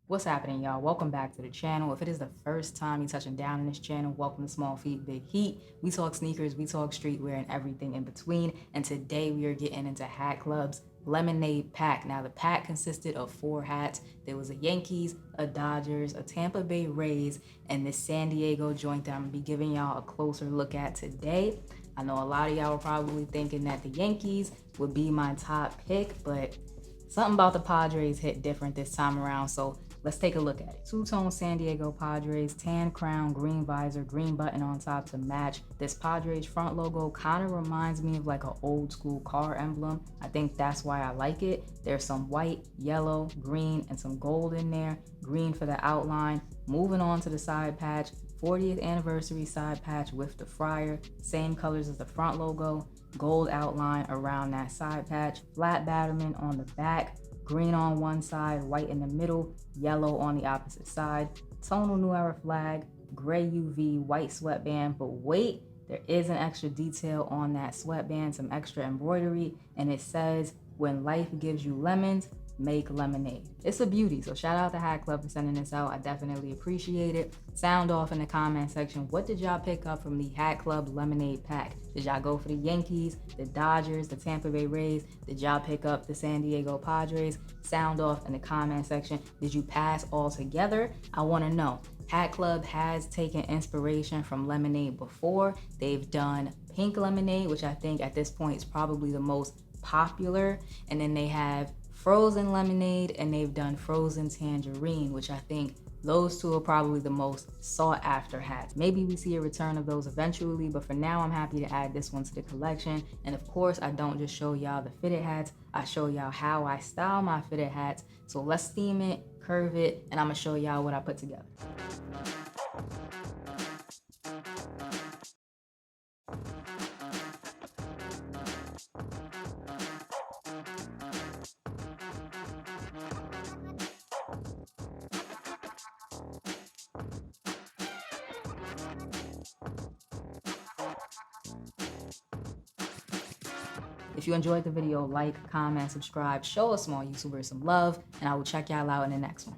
What's happening, y'all? Welcome back to the channel. If it is the first time you're touching down in this channel, welcome to Small Feet, Big Heat. We talk sneakers, we talk streetwear, and everything in between. And today we are getting into Hat Club's lemonade pack. Now, the pack consisted of 4 hats. There was a Yankees, a Dodgers, a Tampa Bay Rays, and this San Diego joint that I'm gonna be giving y'all a closer look at today. I know a lot of y'all were probably thinking that the Yankees would be my top pick, but something about the Padres hit different this time around, so let's take a look at it. Two-tone San Diego Padres, tan crown, green visor, green button on top to match. This Padres front logo kind of reminds me of like an old school car emblem. I think that's why I like it. There's some white, yellow, green, and some gold in there. Green for the outline. Moving on to the side patch, 40th anniversary side patch with the friar. Same colors as the front logo. Gold outline around that side patch. Flat batterman on the back. Green on one side, white in the middle, yellow on the opposite side. Tonal New Era flag, gray UV, white sweatband. But wait, there is an extra detail on that sweatband, some extra embroidery, and it says, "When life gives you lemons, make lemonade." It's a beauty, so shout out to Hat Club for sending this out. I definitely appreciate it. Sound off in the comment section. What did y'all pick up from the Hat Club lemonade pack? Did y'all go for the Yankees, the Dodgers, the Tampa Bay Rays? Did y'all pick up the San Diego Padres? Sound off in the comment section. Did you pass all together? I want to know. Hat Club has taken inspiration from lemonade before. They've done pink lemonade, which I think at this point is probably the most popular, and then they have frozen lemonade, and they've done frozen tangerine, which I think those two are probably the most sought after hats. Maybe we see a return of those eventually, but for now I'm happy to add this one to the collection. And of course, I don't just show y'all the fitted hats, I show y'all how I style my fitted hats. So let's steam it, curve it, and I'm gonna show y'all what I put together. If you enjoyed the video, like, comment, subscribe, show a small YouTuber some love, and I will check y'all out in the next one.